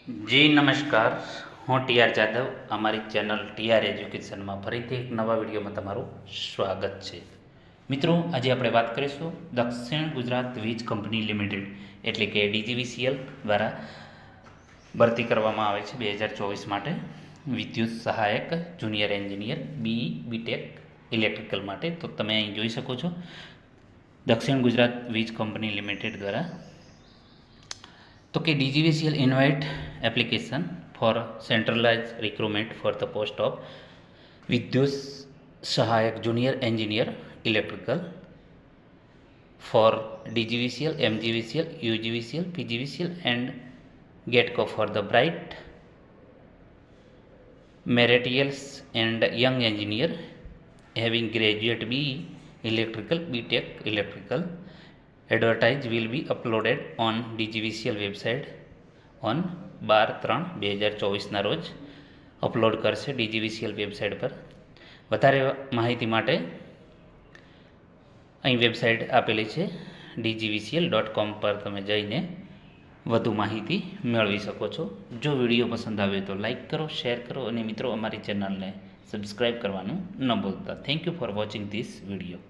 જી નમસ્કાર, હું ટીઆર જાદવ. અમારી ચેનલ ટીઆર એજ્યુકેશનમાં ફરીથી એક નવા વિડીયોમાં તમારું સ્વાગત છે. મિત્રો, આજે આપણે વાત કરીશું દક્ષિણ ગુજરાત વીજ કંપની લિમિટેડ એટલે કે ડીજીવીસીએલ દ્વારા ભરતી કરવામાં આવે છે 2024 માટે વિદ્યુત સહાયક જુનિયર એન્જિનિયર બીટેક ઇલેક્ટ્રિકલ માટે. તો તમે અહીં જોઈ શકો છો દક્ષિણ ગુજરાત વીજ કંપની લિમિટેડ દ્વારા તો કે DGVCL invite application for centralized recruitment for the post of Vidyut Sahayak Junior Engineer Electrical for DGVCL, MGVCL, UGVCL, PGVCL and GETCO for the bright meritorious and young engineer having graduate BE Electrical, BTech Electrical. Advertise will be uploaded on DGVCL website on 12/3/2024ના રોજ upload કરશે DGVCL website પર. વધારે માહિતી માટે અહીં website આપેલી છે dgvcl.com પર તમે જઈને વધુ માહિતી મેળવી શકો છો. જો વિડીયો પસંદ આવે તો લાઈક કરો, શેર કરો અને મિત્રો અમારી ચેનલને સબસ્ક્રાઈબ કરવાનું ન ભૂલતા. Thank you for watching this video.